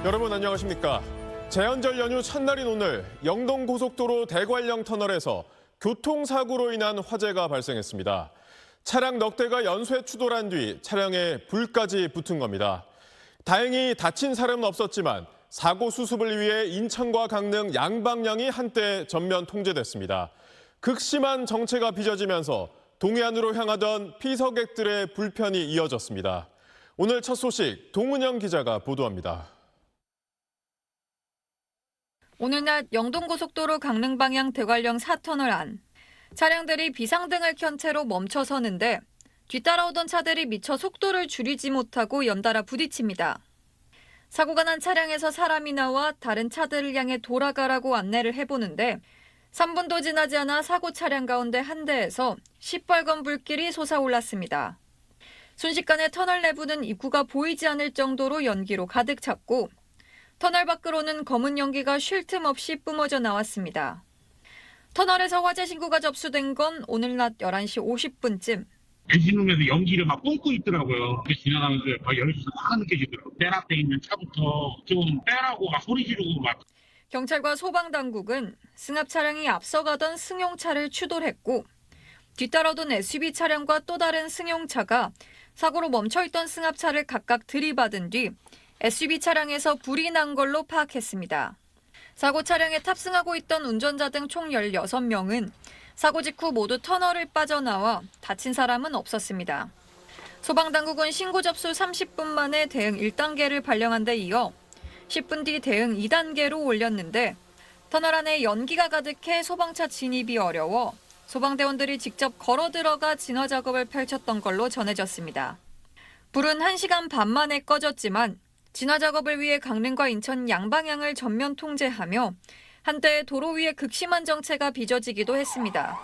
여러분 안녕하십니까? 제헌절 연휴 첫날인 오늘 영동고속도로 대관령 터널에서 교통사고로 인한 화재가 발생했습니다. 차량 넉 대가 연쇄 추돌한 뒤 차량에 불까지 붙은 겁니다. 다행히 다친 사람은 없었지만 사고 수습을 위해 인천과 강릉 양방향이 한때 전면 통제됐습니다. 극심한 정체가 빚어지면서 동해안으로 향하던 피서객들의 불편이 이어졌습니다. 오늘 첫 소식 동은영 기자가 보도합니다. 오늘 낮 영동고속도로 강릉 방향 대관령 4터널 안. 차량들이 비상등을 켠 채로 멈춰 서는데 뒤따라오던 차들이 미처 속도를 줄이지 못하고 연달아 부딪힙니다. 사고가 난 차량에서 사람이 나와 다른 차들을 향해 돌아가라고 안내를 해보는데 3분도 지나지 않아 사고 차량 가운데 한 대에서 시뻘건 불길이 솟아올랐습니다. 순식간에 터널 내부는 입구가 보이지 않을 정도로 연기로 가득 찼고 터널 밖으로는 검은 연기가 쉴 틈 없이 뿜어져 나왔습니다. 터널에서 화재 신고가 접수된 건 오늘 낮 11시 50분쯤. 엔진룸에서 연기를 막 뿜고 있더라고요. 지나가면서 막 열기가 확 느껴지더라고요. 맨 앞에 있는 차부터 좀 빼라고 막 소리 지르고 막. 경찰과 소방당국은 승합 차량이 앞서가던 승용차를 추돌했고 뒤따라오던 SUV 차량과 또 다른 승용차가 사고로 멈춰있던 승합차를 각각 들이받은 뒤 SUV 차량에서 불이 난 걸로 파악했습니다. 사고 차량에 탑승하고 있던 운전자 등 총 16명은 사고 직후 모두 터널을 빠져나와 다친 사람은 없었습니다. 소방당국은 신고 접수 30분 만에 대응 1단계를 발령한 데 이어 10분 뒤 대응 2단계로 올렸는데 터널 안에 연기가 가득해 소방차 진입이 어려워 소방대원들이 직접 걸어 들어가 진화 작업을 펼쳤던 걸로 전해졌습니다. 불은 1시간 반 만에 꺼졌지만 진화 작업을 위해 강릉과 인천 양방향을 전면 통제하며 한때 도로 위에 극심한 정체가 빚어지기도 했습니다.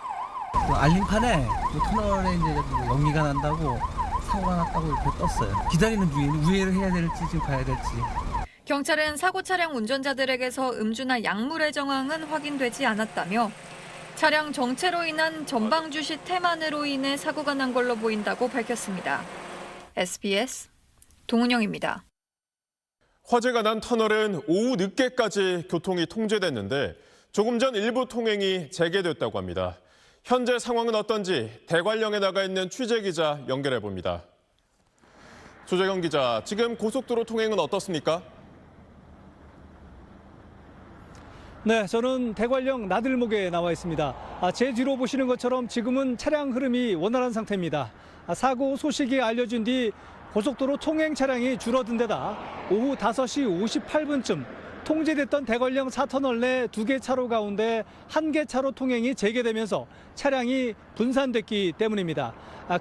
알림판에 터널에 이제 연기가 난다고 사고가 났다고 이렇게 떴어요. 기다리는 중에 우회를 해야 될지 지금 가야 될지. 경찰은 사고 차량 운전자들에게서 음주나 약물의 정황은 확인되지 않았다며 차량 정체로 인한 전방주시 태만으로 인해 사고가 난 걸로 보인다고 밝혔습니다. SBS 동은영입니다. 화재가 난 터널은 오후 늦게까지 교통이 통제됐는데 조금 전 일부 통행이 재개됐다고 합니다. 현재 상황은 어떤지 대관령에 나가 있는 취재기자 연결해 봅니다. 조재경 기자, 지금 고속도로 통행은 어떻습니까? 네, 저는 대관령 나들목에 나와 있습니다. 제 뒤로 보시는 것처럼 지금은 차량 흐름이 원활한 상태입니다. 사고 소식이 알려진 뒤 고속도로 통행 차량이 줄어든 데다 오후 5시 58분쯤 통제됐던 대관령 4터널 내 2개 차로 가운데 1개 차로 통행이 재개되면서 차량이 분산됐기 때문입니다.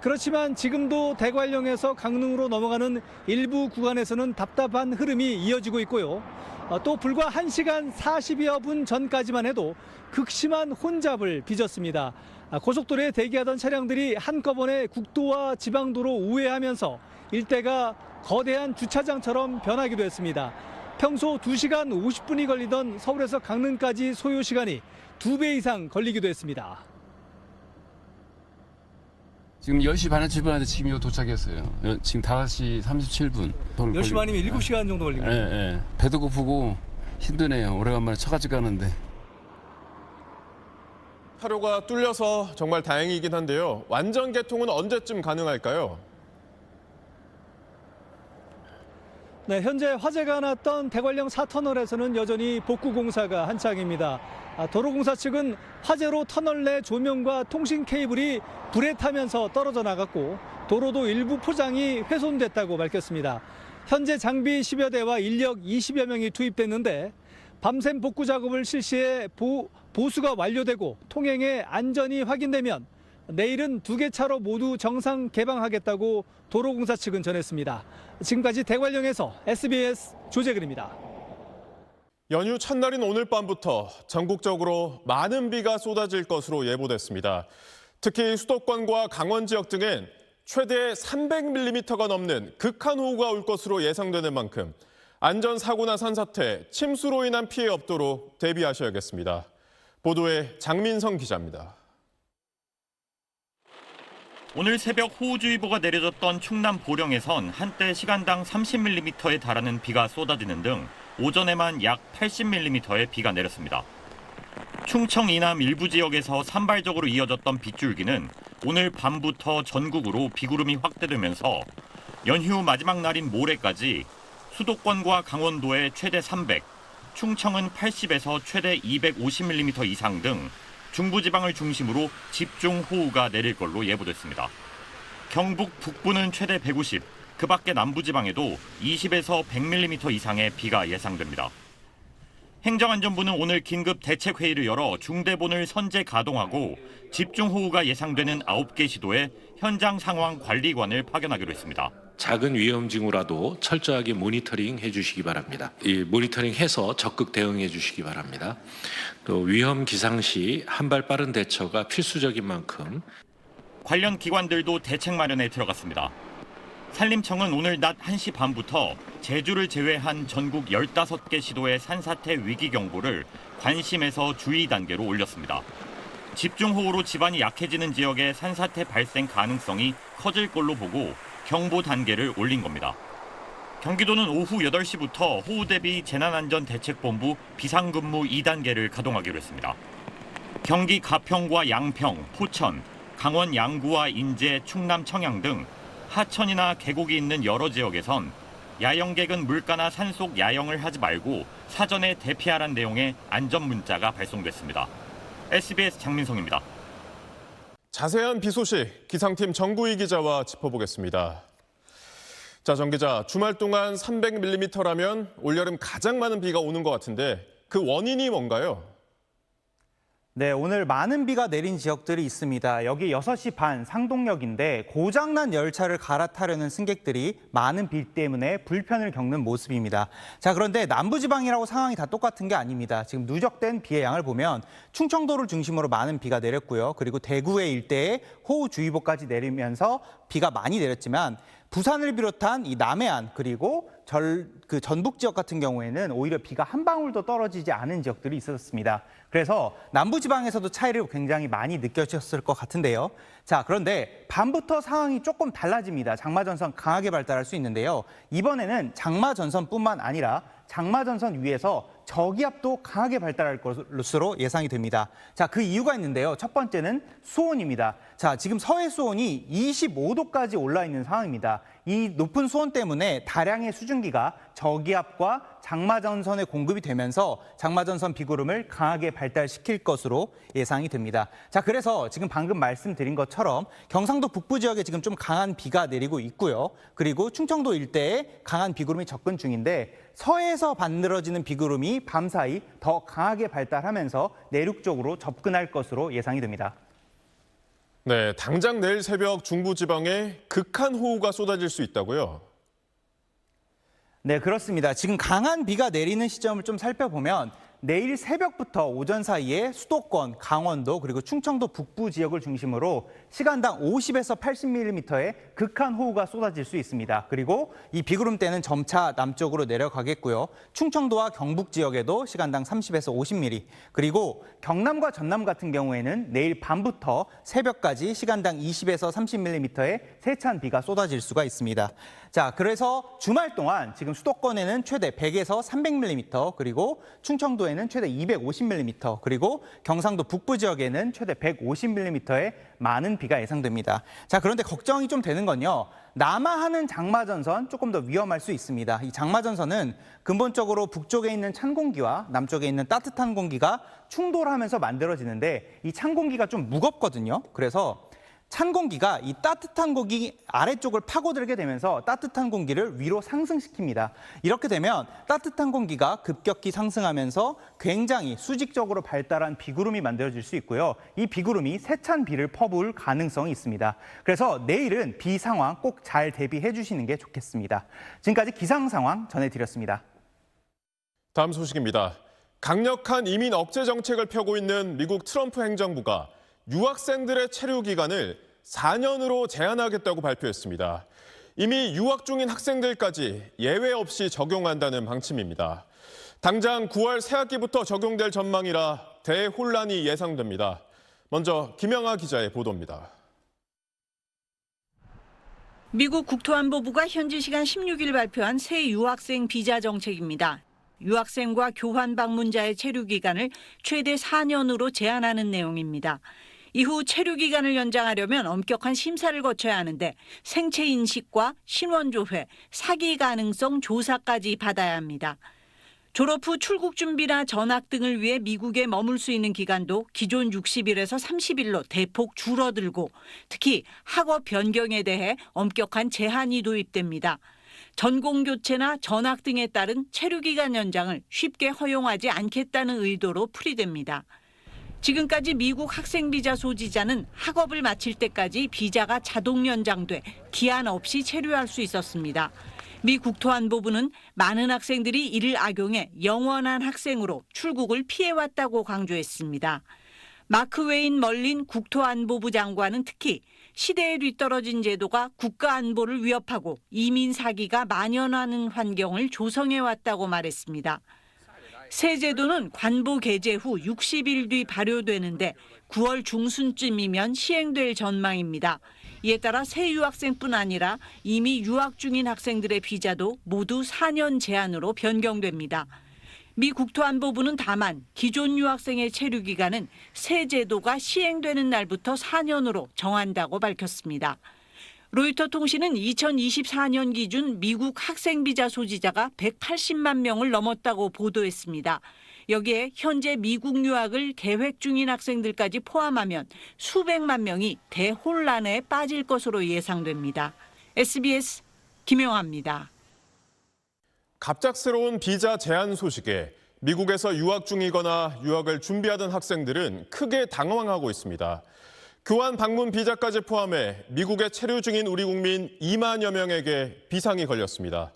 그렇지만 지금도 대관령에서 강릉으로 넘어가는 일부 구간에서는 답답한 흐름이 이어지고 있고요. 또 불과 1시간 40여 분 전까지만 해도 극심한 혼잡을 빚었습니다. 고속도로에 대기하던 차량들이 한꺼번에 국도와 지방도로 우회하면서 일대가 거대한 주차장처럼 변하기도 했습니다. 평소 2시간 50분이 걸리던 서울에서 강릉까지 소요 시간이 2배 이상 걸리기도 했습니다. 지금 10시 반에 출발하는데 지금 이거 도착했어요. 지금 5시 37분. 10시 반이면 7시간 정도 걸리고. 네. 배도 고프고 힘드네요. 오래간만에 처갓집 가는데. 하루가 뚫려서 정말 다행이긴 한데요. 완전 개통은 언제쯤 가능할까요? 네, 현재 화재가 났던 대관령 4터널에서는 여전히 복구 공사가 한창입니다. 도로공사 측은 화재로 터널 내 조명과 통신 케이블이 불에 타면서 떨어져 나갔고 도로도 일부 포장이 훼손됐다고 밝혔습니다. 현재 장비 10여 대와 인력 20여 명이 투입됐는데 밤샘 복구 작업을 실시해 보수가 완료되고 통행의 안전이 확인되면 내일은 2개 차로 모두 정상 개방하겠다고 도로공사 측은 전했습니다. 지금까지 대관령에서 SBS 조재근입니다. 연휴 첫날인 오늘 밤부터 전국적으로 많은 비가 쏟아질 것으로 예보됐습니다. 특히 수도권과 강원 지역 등엔 최대 300mm가 넘는 극한호우가 올 것으로 예상되는 만큼 안전사고나 산사태, 침수로 인한 피해 없도록 대비하셔야겠습니다. 보도에 장민성 기자입니다. 오늘 새벽 호우주의보가 내려졌던 충남 보령에선 한때 시간당 30mm에 달하는 비가 쏟아지는 등 오전에만 약 80mm의 비가 내렸습니다. 충청 이남 일부 지역에서 산발적으로 이어졌던 빗줄기는 오늘 밤부터 전국으로 비구름이 확대되면서 연휴 마지막 날인 모레까지 수도권과 강원도에 최대 300, 충청은 80에서 최대 250mm 이상 등 중부지방을 중심으로 집중호우가 내릴 걸로 예보됐습니다. 경북 북부는 최대 150, 그 밖에 남부지방에도 20에서 100mm 이상의 비가 예상됩니다. 행정안전부는 오늘 긴급 대책회의를 열어 중대본을 선제 가동하고 집중호우가 예상되는 9개 시도에 현장 상황 관리관을 파견하기로 했습니다. 작은 위험 징후라도 철저하게 모니터링 해주시기 바랍니다. 이 모니터링해서 적극 대응해 주시기 바랍니다. 또 위험 기상 시 한 발 빠른 대처가 필수적인 만큼 관련 기관들도 대책 마련에 들어갔습니다. 산림청은 오늘 낮 1시 반부터 제주를 제외한 전국 15개 시도의 산사태 위기 경보를 관심에서 주의 단계로 올렸습니다. 집중호우로 지반이 약해지는 지역의 산사태 발생 가능성이 커질 걸로 보고 경보 단계를 올린 겁니다. 경기도는 오후 8시부터 호우 대비 재난안전대책본부 비상근무 2단계를 가동하기로 했습니다. 경기 가평과 양평, 포천, 강원 양구와 인제, 충남 청양 등 하천이나 계곡이 있는 여러 지역에선 야영객은 물가나 산속 야영을 하지 말고 사전에 대피하라는 내용의 안전 문자가 발송됐습니다. SBS 장민성입니다. 자세한 비 소식 기상팀 정구희 기자와 짚어보겠습니다. 자, 정 기자, 주말 동안 300mm라면 올여름 가장 많은 비가 오는 것 같은데 그 원인이 뭔가요? 네, 오늘 많은 비가 내린 지역들이 있습니다. 여기 6시 반 상동역인데 고장난 열차를 갈아타려는 승객들이 많은 비 때문에 불편을 겪는 모습입니다. 자, 그런데 남부지방이라고 상황이 다 똑같은 게 아닙니다. 지금 누적된 비의 양을 보면 충청도를 중심으로 많은 비가 내렸고요. 그리고 대구의 일대에 호우주의보까지 내리면서 비가 많이 내렸지만 부산을 비롯한 이 남해안 그리고 전북 지역 같은 경우에는 오히려 비가 한 방울도 떨어지지 않은 지역들이 있었습니다. 그래서 남부지방에서도 차이를 굉장히 많이 느껴졌을 것 같은데요. 자, 그런데 밤부터 상황이 조금 달라집니다. 장마전선 강하게 발달할 수 있는데요. 이번에는 장마전선뿐만 아니라 장마전선 위에서 저기압도 강하게 발달할 것으로 예상이 됩니다. 자, 그 이유가 있는데요. 첫 번째는 수온입니다. 자, 지금 서해 수온이 25도까지 올라 있는 상황입니다. 이 높은 수온 때문에 다량의 수증기가 저기압과 장마전선에 공급이 되면서 장마전선 비구름을 강하게 발달시킬 것으로 예상이 됩니다. 자, 그래서 지금 방금 말씀드린 것처럼 경상도 북부 지역에 지금 좀 강한 비가 내리고 있고요. 그리고 충청도 일대에 강한 비구름이 접근 중인데 서해에서 만들어지는 비구름이 밤사이 더 강하게 발달하면서 내륙 쪽으로 접근할 것으로 예상이 됩니다. 네, 당장 내일 새벽 중부지방에 극한 호우가 쏟아질 수 있다고요? 네, 그렇습니다. 지금 강한 비가 내리는 시점을 좀 살펴보면 내일 새벽부터 오전 사이에 수도권, 강원도 그리고 충청도 북부 지역을 중심으로 시간당 50에서 80mm의 극한 호우가 쏟아질 수 있습니다. 그리고 이 비구름대는 점차 남쪽으로 내려가겠고요. 충청도와 경북 지역에도 시간당 30에서 50mm, 그리고 경남과 전남 같은 경우에는 내일 밤부터 새벽까지 시간당 20에서 30mm의 세찬 비가 쏟아질 수가 있습니다. 자, 그래서 주말 동안 지금 수도권에는 최대 100에서 300mm, 그리고 충청도에는 최대 250mm, 그리고 경상도 북부 지역에는 최대 150mm의 많은 비가 예상됩니다. 자, 그런데 걱정이 좀 되는 건요. 남하하는 장마전선 조금 더 위험할 수 있습니다. 이 장마전선은 근본적으로 북쪽에 있는 찬 공기와 남쪽에 있는 따뜻한 공기가 충돌하면서 만들어지는데 이 찬 공기가 좀 무겁거든요. 그래서 찬 공기가 이 따뜻한 공기 아래쪽을 파고들게 되면서 따뜻한 공기를 위로 상승시킵니다. 이렇게 되면 따뜻한 공기가 급격히 상승하면서 굉장히 수직적으로 발달한 비구름이 만들어질 수 있고요. 이 비구름이 세찬 비를 퍼부을 가능성이 있습니다. 그래서 내일은 비 상황 꼭 잘 대비해 주시는 게 좋겠습니다. 지금까지 기상 상황 전해드렸습니다. 다음 소식입니다. 강력한 이민 억제 정책을 펴고 있는 미국 트럼프 행정부가 유학생들의 체류 기간을 4년으로 제한하겠다고 발표했습니다. 이미 유학 중인 학생들까지 예외 없이 적용한다는 방침입니다. 당장 9월 새학기부터 적용될 전망이라 대혼란이 예상됩니다. 먼저 김영하 기자의 보도입니다. 미국 국토안보부가 현지 시간 16일 발표한 새 유학생 비자 정책입니다. 유학생과 교환 방문자의 체류 기간을 최대 4년으로 제한하는 내용입니다. 이후 체류 기간을 연장하려면 엄격한 심사를 거쳐야 하는데 생체 인식과 신원 조회, 사기 가능성 조사까지 받아야 합니다. 졸업 후 출국 준비나 전학 등을 위해 미국에 머물 수 있는 기간도 기존 60일에서 30일로 대폭 줄어들고 특히 학업 변경에 대해 엄격한 제한이 도입됩니다. 전공 교체나 전학 등에 따른 체류 기간 연장을 쉽게 허용하지 않겠다는 의도로 풀이됩니다. 지금까지 미국 학생 비자 소지자는 학업을 마칠 때까지 비자가 자동 연장돼 기한 없이 체류할 수 있었습니다. 미 국토안보부는 많은 학생들이 이를 악용해 영원한 학생으로 출국을 피해왔다고 강조했습니다. 마크 웨인 멀린 국토안보부 장관은 특히 시대에 뒤떨어진 제도가 국가 안보를 위협하고 이민 사기가 만연하는 환경을 조성해왔다고 말했습니다. 새 제도는 관보 개제 후 60일 뒤 발효되는데 9월 중순쯤이면 시행될 전망입니다. 이에 따라 새 유학생뿐 아니라 이미 유학 중인 학생들의 비자도 모두 4년 제한으로 변경됩니다. 미 국토안보부는 다만 기존 유학생의 체류 기간은 새 제도가 시행되는 날부터 4년으로 정한다고 밝혔습니다. 로이터 통신은 2024년 기준 미국 학생 비자 소지자가 180만 명을 넘었다고 보도했습니다. 여기에 현재 미국 유학을 계획 중인 학생들까지 포함하면 수백만 명이 대혼란에 빠질 것으로 예상됩니다. SBS 김영아입니다. 갑작스러운 비자 제한 소식에 미국에서 유학 중이거나 유학을 준비하던 학생들은 크게 당황하고 있습니다. 교환 방문 비자까지 포함해 미국에 체류 중인 우리 국민 2만여 명에게 비상이 걸렸습니다.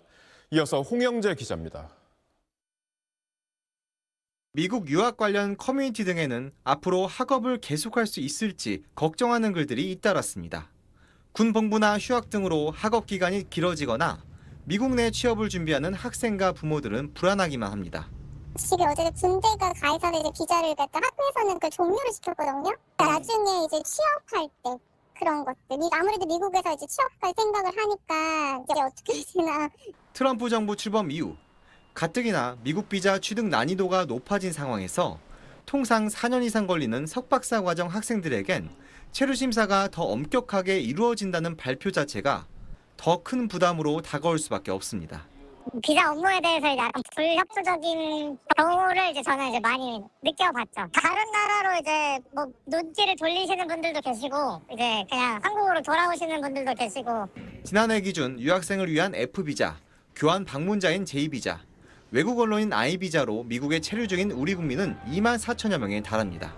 이어서 홍영재 기자입니다. 미국 유학 관련 커뮤니티 등에는 앞으로 학업을 계속할 수 있을지 걱정하는 글들이 잇따랐습니다. 군 복무나 휴학 등으로 학업 기간이 길어지거나 미국 내 취업을 준비하는 학생과 부모들은 불안하기만 합니다. 지금 어제 군대가 가해서는 이제 비자를 갖다 학교에서는 그걸 종료를 시켰거든요. 나중에 이제 취업할 때 그런 것들. 아무래도 미국에서 이제 취업할 생각을 하니까 이제 어떻게 되나. 트럼프 정부 출범 이후 가뜩이나 미국 비자 취득 난이도가 높아진 상황에서 통상 4년 이상 걸리는 석박사 과정 학생들에겐 체류 심사가 더 엄격하게 이루어진다는 발표 자체가 더 큰 부담으로 다가올 수밖에 없습니다. 비자 업무에 대해서 약간 불협조적인 경우를 저는 많이 느껴봤죠. 다른 나라로 뭐 눈길을 돌리시는 분들도 계시고 그냥 한국으로 돌아오시는 분들도 계시고. 지난해 기준 유학생을 위한 F비자, 교환 방문자인 J비자, 외국 언론인 I비자로 미국에 체류 중인 우리 국민은 2만 4천여 명에 달합니다.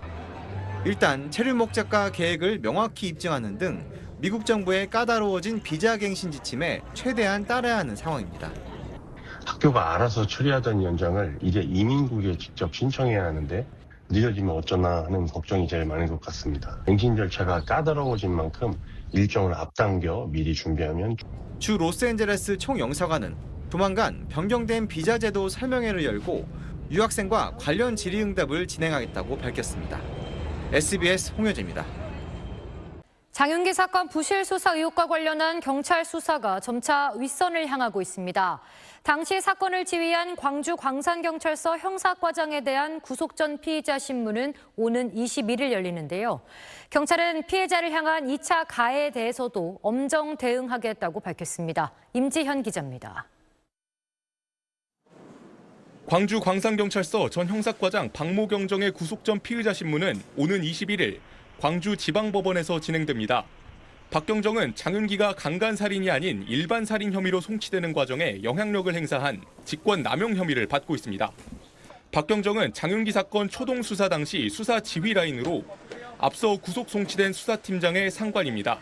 일단 체류 목적과 계획을 명확히 입증하는 등 미국 정부의 까다로워진 비자 갱신 지침에 최대한 따라야 하는 상황입니다. 학교가 알아서 처리하던 연장을 이제 이민국에 직접 신청해야 하는데 늦어지면 어쩌나 하는 걱정이 제일 많은 것 같습니다. 갱신 절차가 까다로워진 만큼 일정을 앞당겨 미리 준비하면. 주 로스앤젤레스 총영사관은 조만간 변경된 비자 제도 설명회를 열고 유학생과 관련 질의응답을 진행하겠다고 밝혔습니다. SBS 홍효재입니다. 장윤기 사건 부실 수사 의혹과 관련한 경찰 수사가 점차 윗선을 향하고 있습니다. 당시 사건을 지휘한 광주 광산경찰서 형사과장에 대한 구속 전 피의자 신문은 오는 21일 열리는데요. 경찰은 피해자를 향한 2차 가해에 대해서도 엄정 대응하겠다고 밝혔습니다. 임지현 기자입니다. 광주 광산경찰서 전 형사과장 박모경정의 구속 전 피의자 신문은 오는 21일 광주지방법원에서 진행됩니다. 박 경정은 장윤기가 강간살인이 아닌 일반 살인 혐의로 송치되는 과정에 영향력을 행사한 직권 남용 혐의를 받고 있습니다. 박 경정은 장윤기 사건 초동 수사 당시 수사 지휘 라인으로 앞서 구속 송치된 수사팀장의 상관입니다.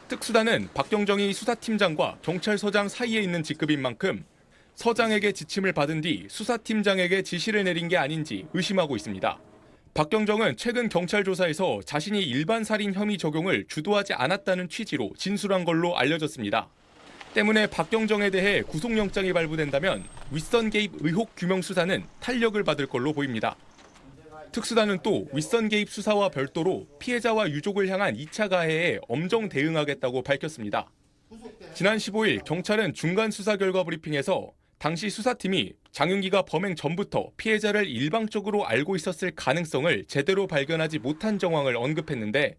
특수단은 박 경정이 수사팀장과 경찰서장 사이에 있는 직급인 만큼 서장에게 지침을 받은 뒤 수사팀장에게 지시를 내린 게 아닌지 의심하고 있습니다. 박 경정은 최근 경찰 조사에서 자신이 일반 살인 혐의 적용을 주도하지 않았다는 취지로 진술한 걸로 알려졌습니다. 때문에 박 경정에 대해 구속영장이 발부된다면 윗선 개입 의혹 규명 수사는 탄력을 받을 걸로 보입니다. 특수단은 또 윗선 개입 수사와 별도로 피해자와 유족을 향한 2차 가해에 엄정 대응하겠다고 밝혔습니다. 지난 15일 경찰은 중간 수사 결과 브리핑에서 당시 수사팀이 장윤기가 범행 전부터 피해자를 일방적으로 알고 있었을 가능성을 제대로 발견하지 못한 정황을 언급했는데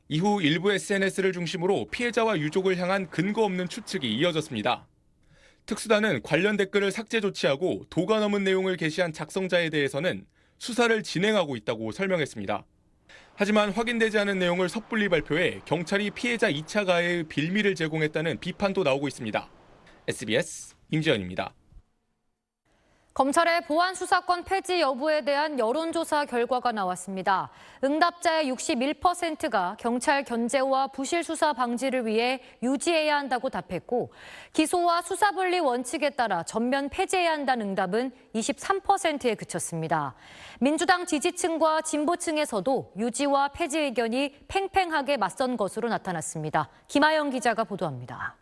이후 일부 SNS를 중심으로 피해자와 유족을 향한 근거 없는 추측이 이어졌습니다. 특수단은 관련 댓글을 삭제 조치하고 도가 넘은 내용을 게시한 작성자에 대해서는 수사를 진행하고 있다고 설명했습니다. 하지만 확인되지 않은 내용을 섣불리 발표해 경찰이 피해자 2차 가해의 빌미를 제공했다는 비판도 나오고 있습니다. SBS 임지연입니다. 검찰의 보안 수사권 폐지 여부에 대한 여론조사 결과가 나왔습니다. 응답자의 61%가 경찰 견제와 부실 수사 방지를 위해 유지해야 한다고 답했고 기소와 수사 분리 원칙에 따라 전면 폐지해야 한다는 응답은 23%에 그쳤습니다. 민주당 지지층과 진보층에서도 유지와 폐지 의견이 팽팽하게 맞선 것으로 나타났습니다. 김아영 기자가 보도합니다.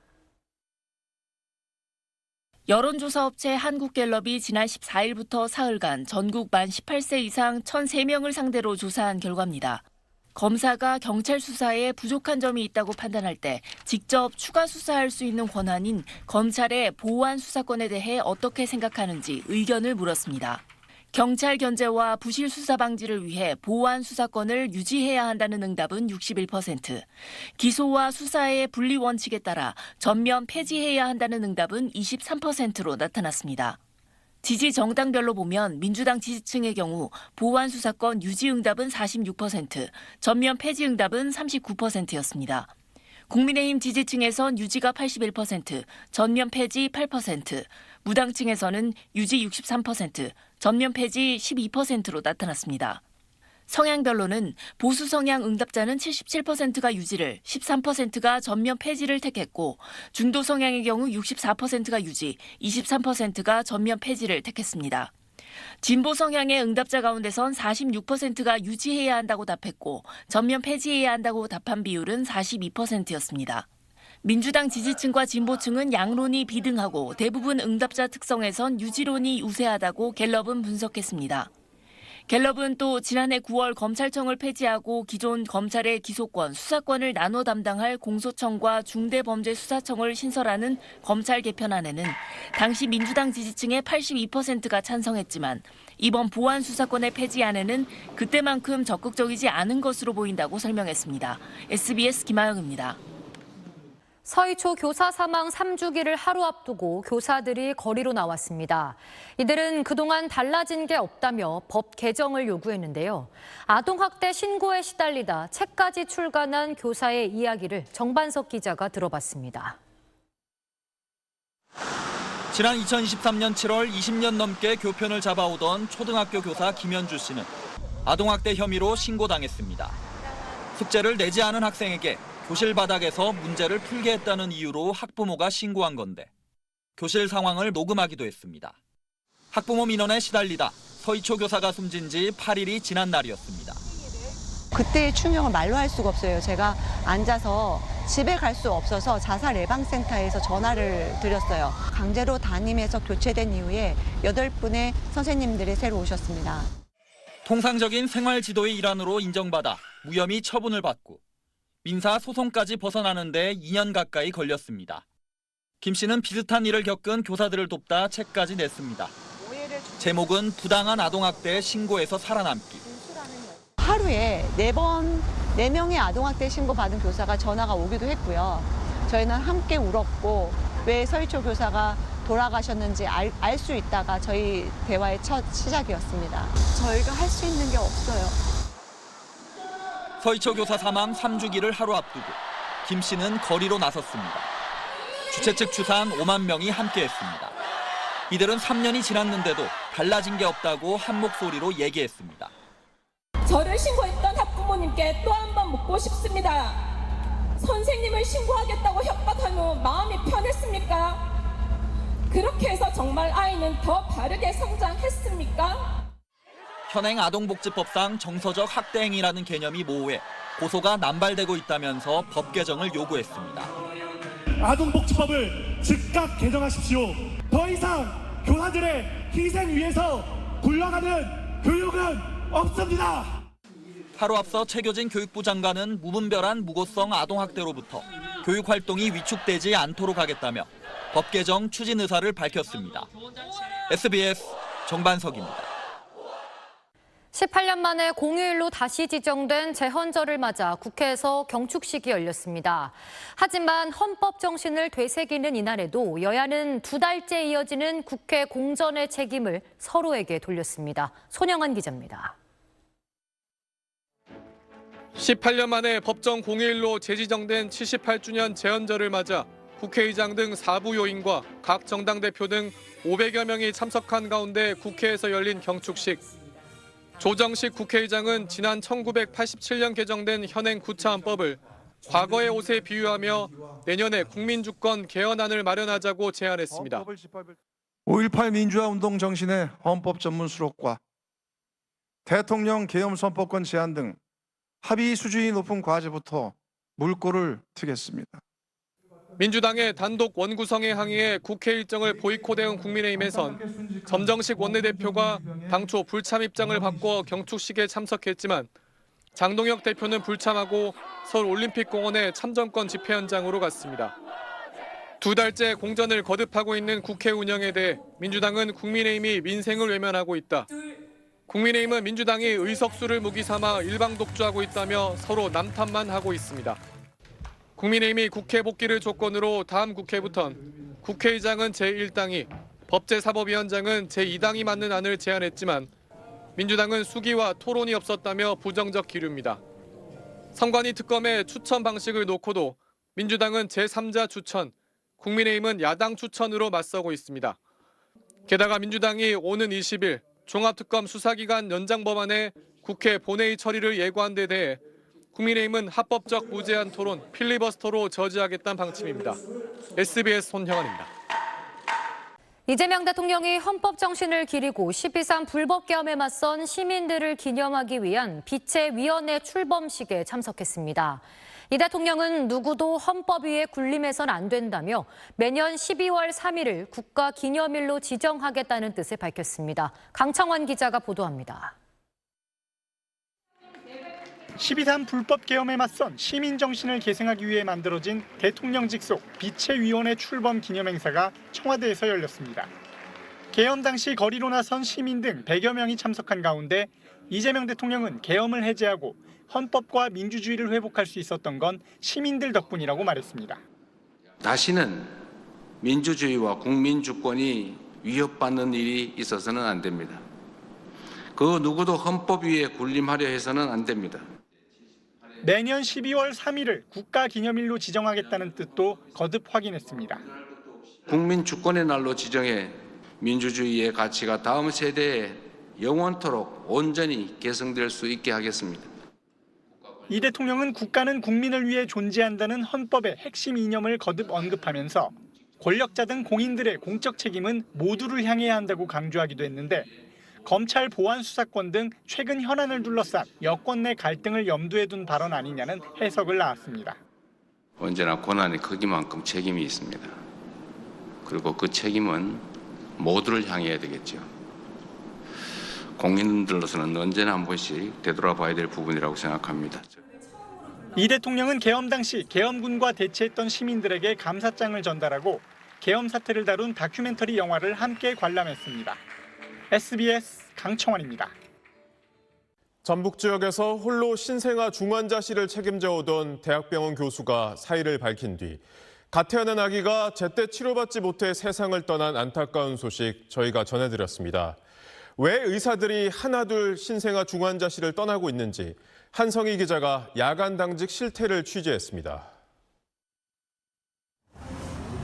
여론조사 업체 한국갤럽이 지난 14일부터 사흘간 전국 만 18세 이상 1,003명을 상대로 조사한 결과입니다. 검사가 경찰 수사에 부족한 점이 있다고 판단할 때 직접 추가 수사할 수 있는 권한인 검찰의 보안 수사권에 대해 어떻게 생각하는지 의견을 물었습니다. 경찰 견제와 부실 수사 방지를 위해 보안 수사권을 유지해야 한다는 응답은 61%, 기소와 수사의 분리 원칙에 따라 전면 폐지해야 한다는 응답은 23%로 나타났습니다. 지지 정당별로 보면 민주당 지지층의 경우 보안 수사권 유지 응답은 46%, 전면 폐지 응답은 39%였습니다. 국민의힘 지지층에선 유지가 81%, 전면 폐지 8%, 무당층에서는 유지 63%, 전면 폐지 12%로 나타났습니다. 성향별로는 보수 성향 응답자는 77%가 유지를, 13%가 전면 폐지를 택했고 중도 성향의 경우 64%가 유지, 23%가 전면 폐지를 택했습니다. 진보 성향의 응답자 가운데선 46%가 유지해야 한다고 답했고 전면 폐지해야 한다고 답한 비율은 42%였습니다. 민주당 지지층과 진보층은 양론이 비등하고 대부분 응답자 특성에선 유지론이 우세하다고 갤럽은 분석했습니다. 갤럽은 또 지난해 9월 검찰청을 폐지하고 기존 검찰의 기소권, 수사권을 나눠 담당할 공소청과 중대범죄수사청을 신설하는 검찰 개편안에는 당시 민주당 지지층의 82%가 찬성했지만 이번 보안 수사권의 폐지안에는 그때만큼 적극적이지 않은 것으로 보인다고 설명했습니다. SBS 김아영입니다. 서희초 교사 사망 3주기를 하루 앞두고 교사들이 거리로 나왔습니다. 이들은 그동안 달라진 게 없다며 법 개정을 요구했는데요. 아동학대 신고에 시달리다 책까지 출간한 교사의 이야기를 정반석 기자가 들어봤습니다. 지난 2023년 7월 20년 넘게 교편을 잡아오던 초등학교 교사 김현주 씨는 아동학대 혐의로 신고당했습니다. 숙제를 내지 않은 학생에게 교실 바닥에서 문제를 풀게 했다는 이유로 학부모가 신고한 건데 교실 상황을 녹음하기도 했습니다. 학부모 민원에 시달리다 서희초 교사가 숨진 지 8일이 지난 날이었습니다. 그때의 충격을 말로 할 수가 없어요. 제가 앉아서 집에 갈 수 없어서 자살 예방센터에서 전화를 드렸어요. 강제로 담임해서 교체된 이후에 8분의 선생님들이 새로 오셨습니다. 통상적인 생활 지도의 일환으로 인정받아 무혐의 처분을 받고 민사 소송까지 벗어나는 데 2년 가까이 걸렸습니다. 김 씨는 비슷한 일을 겪은 교사들을 돕다 책까지 냈습니다. 제목은 부당한 아동학대 신고에서 살아남기. 하루에 4명의 아동학대 신고 받은 교사가 전화가 오기도 했고요. 저희는 함께 울었고 왜 서희초 교사가 돌아가셨는지 알 수 있다가 저희 대화의 첫 시작이었습니다. 저희가 할 수 있는 게 없어요. 서희초 교사 사망 3주기를 하루 앞두고 김 씨는 거리로 나섰습니다. 주최 측 추산 5만 명이 함께했습니다. 이들은 3년이 지났는데도 달라진 게 없다고 한 목소리로 얘기했습니다. 저를 신고했던 학부모님께 또 한 번 묻고 싶습니다. 선생님을 신고하겠다고 협박하면 마음이 편했습니까? 그렇게 해서 정말 아이는 더 바르게 성장했습니까? 현행 아동복지법상 정서적 학대 행위라는 개념이 모호해 고소가 남발되고 있다면서 법 개정을 요구했습니다. 아동복지법을 즉각 개정하십시오. 더 이상 교사들의 희생 위에서 굴러가는 교육은 없습니다. 하루 앞서 최교진 교육부 장관은 무분별한 무고성 아동학대로부터 교육활동이 위축되지 않도록 하겠다며 법 개정 추진 의사를 밝혔습니다. SBS 정반석입니다. 18년 만에 공휴일로 다시 지정된 제헌절을 맞아 국회에서 경축식이 열렸습니다. 하지만 헌법 정신을 되새기는 이날에도 여야는 2달째 이어지는 국회 공전의 책임을 서로에게 돌렸습니다. 손영한 기자입니다. 18년 만에 법정 공휴일로 재지정된 78주년 제헌절을 맞아 국회의장 등 4부 요인과 각 정당 대표 등 500여 명이 참석한 가운데 국회에서 열린 경축식. 조정식 국회의장은 지난 1987년 개정된 현행 구차헌법을 과거의 옷에 비유하며 내년에 국민주권 개헌안을 마련하자고 제안했습니다. 5.18 민주화 운동 정신의 헌법 전문 수록과 대통령 계엄 선포권 제한 등 합의 수준이 높은 과제부터 물꼬를 트겠습니다. 민주당의 단독 원구성의 항의에 국회 일정을 보이콧해온 국민의힘에선 점정식 원내대표가 당초 불참 입장을 바꿔 경축식에 참석했지만 장동혁 대표는 불참하고 서울올림픽공원의 참정권 집회 현장으로 갔습니다. 2달째 공전을 거듭하고 있는 국회 운영에 대해 민주당은 국민의힘이 민생을 외면하고 있다. 국민의힘은 민주당이 의석수를 무기 삼아 일방 독주하고 있다며 서로 남탓만 하고 있습니다. 국민의힘이 국회 복귀를 조건으로 다음 국회부턴 국회의장은 제1당이, 법제사법위원장은 제2당이 맡는 안을 제안했지만 민주당은 수기와 토론이 없었다며 부정적 기류입니다. 선관위 특검의 추천 방식을 놓고도 민주당은 제3자 추천, 국민의힘은 야당 추천으로 맞서고 있습니다. 게다가 민주당이 오는 20일 종합특검 수사기간 연장 법안의 국회 본회의 처리를 예고한 데 대해 국민의힘은 합법적 무제한 토론, 필리버스터로 저지하겠다는 방침입니다. SBS 손형환입니다. 이재명 대통령이 헌법 정신을 기리고 12.3 불법 계엄에 맞선 시민들을 기념하기 위한 빛의 위원회 출범식에 참석했습니다. 이 대통령은 누구도 헌법 위에 군림해선 안 된다며 매년 12월 3일을 국가기념일로 지정하겠다는 뜻을 밝혔습니다. 강창환 기자가 보도합니다. 12.3 불법 계엄에 맞선 시민 정신을 계승하기 위해 만들어진 대통령 직속 빛의 위원회 출범 기념행사가 청와대에서 열렸습니다. 계엄 당시 거리로 나선 시민 등 100여 명이 참석한 가운데 이재명 대통령은 계엄을 해제하고 헌법과 민주주의를 회복할 수 있었던 건 시민들 덕분이라고 말했습니다. 다시는 민주주의와 국민주권이 위협받는 일이 있어서는 안 됩니다. 그 누구도 헌법 위에 군림하려 해서는 안 됩니다. 내년 12월 3일을 국가기념일로 지정하겠다는 뜻도 거듭 확인했습니다. 국민주권의 날로 지정해 민주주의의 가치가 다음 세대에 영원토록 온전히 계승될 수 있게 하겠습니다. 이 대통령은 국가는 국민을 위해 존재한다는 헌법의 핵심 이념을 거듭 언급하면서 권력자 등 공인들의 공적 책임은 모두를 향해야 한다고 강조하기도 했는데 검찰 보안 수사권 등 최근 현안을 둘러싼 여권 내 갈등을 염두에 둔 발언 아니냐는 해석을 낳았습니다. 언제나 권한의 크기만큼 책임이 있습니다. 그리고 그 책임은 모두를 향해야 되겠죠. 공인들로서는 언제나 한 번씩 되돌아봐야 될 부분이라고 생각합니다. 이 대통령은 계엄 당시 계엄군과 대치했던 시민들에게 감사장을 전달하고 계엄 사태를 다룬 다큐멘터리 영화를 함께 관람했습니다. SBS 강청원입니다. 전북 지역에서 홀로 신생아 중환자실을 책임져 오던 대학병원 교수가 사의를 밝힌 뒤 갓 태어난 아기가 제때 치료받지 못해 세상을 떠난 안타까운 소식 저희가 전해드렸습니다. 왜 의사들이 하나둘 신생아 중환자실을 떠나고 있는지 한성희 기자가 야간 당직 실태를 취재했습니다.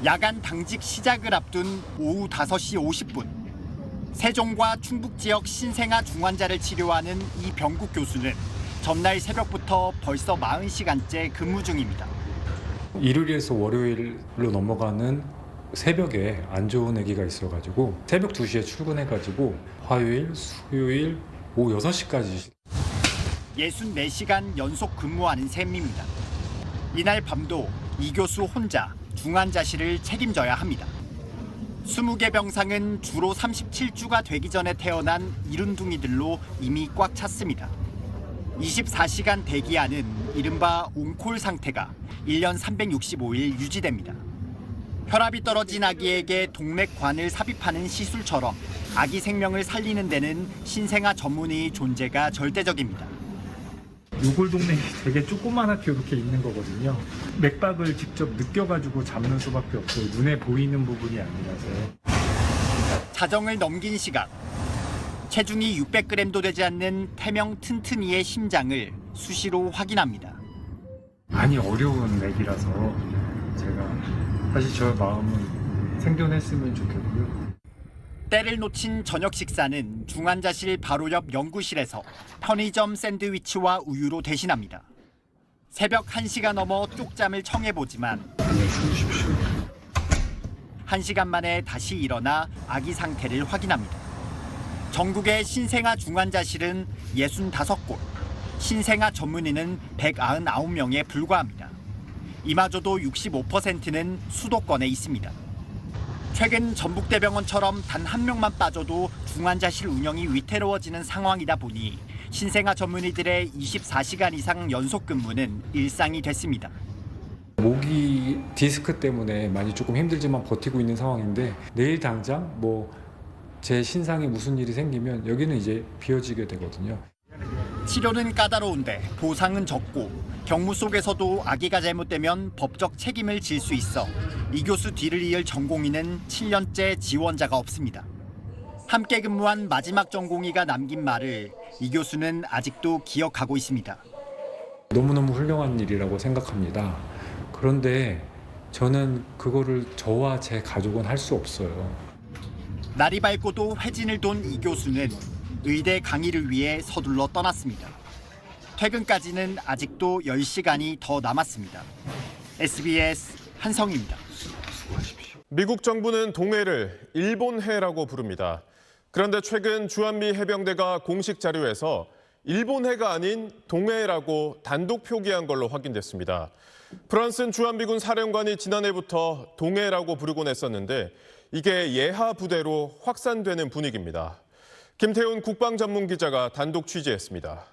야간 당직 시작을 앞둔 오후 5시 50분. 세종과 충북 지역 신생아 중환자를 치료하는 이병국 교수는 전날 새벽부터 벌써 40시간째 근무 중입니다. 일요일에서 월요일로 넘어가는 새벽에 안 좋은 아기가 있어가지고 새벽 2시에 출근해가지고 화요일, 수요일 오후 6시까지 64시간 연속 근무하는 셈입니다. 이날 밤도 이 교수 혼자 중환자실을 책임져야 합니다. 20개 병상은 주로 37주가 되기 전에 태어난 이른둥이들로 이미 꽉 찼습니다. 24시간 대기하는 이른바 온콜 상태가 1년 365일 유지됩니다. 혈압이 떨어진 아기에게 동맥관을 삽입하는 시술처럼 아기 생명을 살리는 데는 신생아 전문의의 존재가 절대적입니다. 요골동맥이 되게 조그맣게 이렇게 있는 거거든요. 맥박을 직접 느껴가지고 잡는 수밖에 없고 눈에 보이는 부분이 아니라서요. 자정을 넘긴 시각. 체중이 600g도 되지 않는 태명 튼튼이의 심장을 수시로 확인합니다. 많이 어려운 맥이라서 제가 사실 저 마음은 생존했으면 좋겠고요. 때를 놓친 저녁 식사는 중환자실 바로 옆 연구실에서 편의점 샌드위치와 우유로 대신합니다. 새벽 1시가 넘어 쪽잠을 청해보지만 1시간 만에 다시 일어나 아기 상태를 확인합니다. 전국의 신생아 중환자실은 65곳, 신생아 전문의는 199명에 불과합니다. 이마저도 65%는 수도권에 있습니다. 최근 전북대병원처럼 단 한 명만 빠져도 중환자실 운영이 위태로워지는 상황이다 보니 신생아 전문의들의 24시간 이상 연속 근무는 일상이 됐습니다. 모기 디스크 때문에 많이 조금 힘들지만 버티고 있는 상황인데 내일 당장 제 신상에 무슨 일이 생기면 여기는 이제 비어지게 되거든요. 치료는 까다로운데 보상은 적고 경무 속에서도 아기가 잘못되면 법적 책임을 질 수 있어 이 교수 뒤를 이을 전공의는 7년째 지원자가 없습니다. 함께 근무한 마지막 전공의가 남긴 말을 이 교수는 아직도 기억하고 있습니다. 너무너무 훌륭한 일이라고 생각합니다. 그런데 저는 그거를 저와 제 가족은 할 수 없어요. 날이 밝고도 회진을 돈 이 교수는 의대 강의를 위해 서둘러 떠났습니다. 퇴근까지는 아직도 10시간이 더 남았습니다. SBS 한성입니다. 미국 정부는 동해를 일본해라고 부릅니다. 그런데 최근 주한미 해병대가 공식 자료에서 일본해가 아닌 동해라고 단독 표기한 걸로 확인됐습니다. 프랑스 주한미군 사령관이 지난해부터 동해라고 부르곤 했었는데 이게 예하 부대로 확산되는 분위기입니다. 김태훈 국방전문기자가 단독 취재했습니다.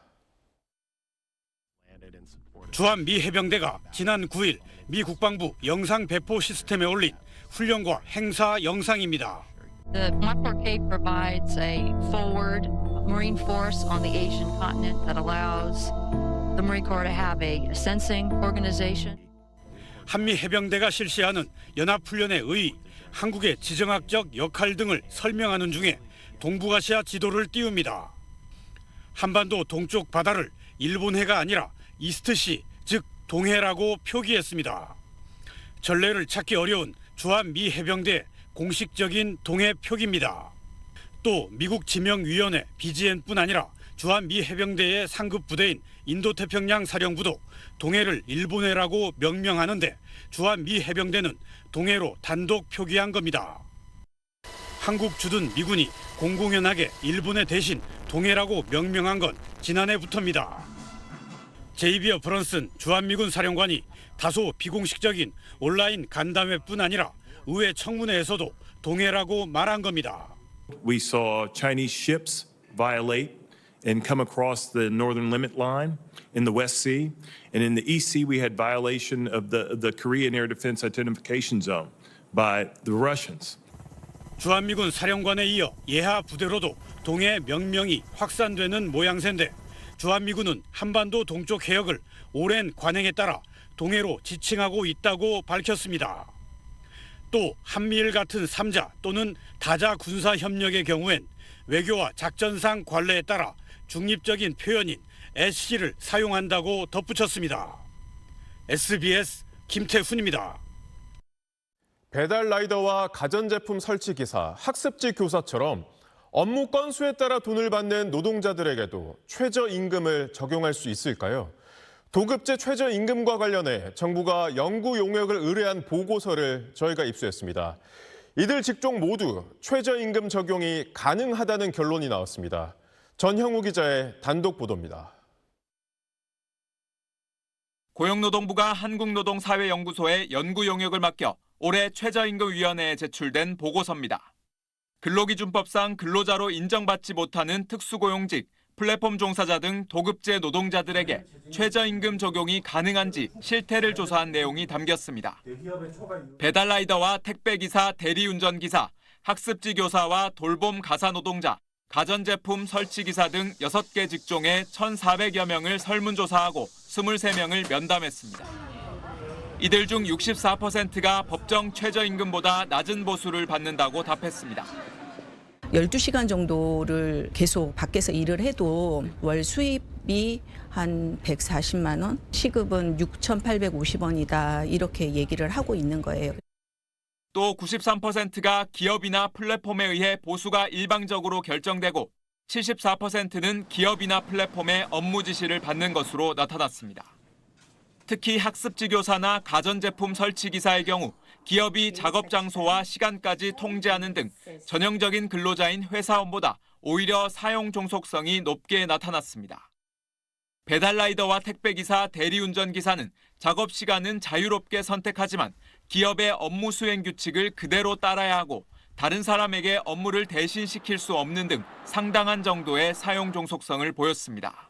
주한미 해병대가 지난 9일 미 국방부 영상 배포 시스템에 올린 훈련과 행사 영상입니다. The MAPORK provides a forward Marine force on the Asian continent that allows the Marine Corps to have a sensing organization. 한미 해병대가 실시하는 연합훈련의 의의, 한국의 지정학적 역할 등을 설명하는 중에 동북아시아 지도를 띄웁니다. 한반도 동쪽 바다를 일본해가 아니라 이스트시, 즉 동해라고 표기했습니다. 전례를 찾기 어려운 주한미 해병대 공식적인 동해 표기입니다. 또 미국 지명위원회 BGN뿐 아니라 주한미 해병대의 상급 부대인 인도태평양 사령부도 동해를 일본해라고 명명하는데 주한미 해병대는 동해로 단독 표기한 겁니다. 한국 주둔 미군이 공공연하게 일본해 대신 동해라고 명명한 건 지난해부터입니다. 제이비어 브런슨 주한미군 사령관이 다소 비공식적인 온라인 간담회뿐 아니라 의회 청문회에서도 동해라고 말한 겁니다. We saw Chinese ships violate and come across the northern limit line in the West Sea, and in the East Sea we had violation of the Korean Air Defense Identification Zone by the Russians. 주한미군 사령관에 이어 예하 부대로도 동해 명명이 확산되는 모양새인데 주한미군은 한반도 동쪽 해역을 오랜 관행에 따라 동해로 지칭하고 있다고 밝혔습니다. 또 한미일 같은 3자 또는 다자 군사 협력의 경우엔 외교와 작전상 관례에 따라 중립적인 표현인 SC를 사용한다고 덧붙였습니다. SBS 김태훈입니다. 배달 라이더와 가전제품 설치 기사, 학습지 교사처럼 업무 건수에 따라 돈을 받는 노동자들에게도 최저임금을 적용할 수 있을까요? 도급제 최저임금과 관련해 정부가 연구 용역을 의뢰한 보고서를 저희가 입수했습니다. 이들 직종 모두 최저임금 적용이 가능하다는 결론이 나왔습니다. 전형우 기자의 단독 보도입니다. 고용노동부가 한국노동사회연구소에 연구 용역을 맡겨 올해 최저임금위원회에 제출된 보고서입니다. 근로기준법상 근로자로 인정받지 못하는 특수고용직, 플랫폼 종사자 등 도급제 노동자들에게 최저임금 적용이 가능한지 실태를 조사한 내용이 담겼습니다. 배달라이더와 택배기사, 대리운전기사, 학습지 교사와 돌봄 가사 노동자, 가전제품 설치기사 등 6개 직종의 1,400여 명을 설문조사하고 23명을 면담했습니다. 이들 중 64%가 법정 최저임금보다 낮은 보수를 받는다고 답했습니다. 12시간 정도를 계속 밖에서 일을 해도 월 수입이 한 140만 원, 시급은 6,850원이다 이렇게 얘기를 하고 있는 거예요. 또 93%가 기업이나 플랫폼에 의해 보수가 일방적으로 결정되고 74%는 기업이나 플랫폼의 업무 지시를 받는 것으로 나타났습니다. 특히 학습지 교사나 가전제품 설치기사의 경우 기업이 작업 장소와 시간까지 통제하는 등 전형적인 근로자인 회사원보다 오히려 사용 종속성이 높게 나타났습니다. 배달라이더와 택배기사, 대리운전기사는 작업 시간은 자유롭게 선택하지만 기업의 업무 수행 규칙을 그대로 따라야 하고 다른 사람에게 업무를 대신시킬 수 없는 등 상당한 정도의 사용 종속성을 보였습니다.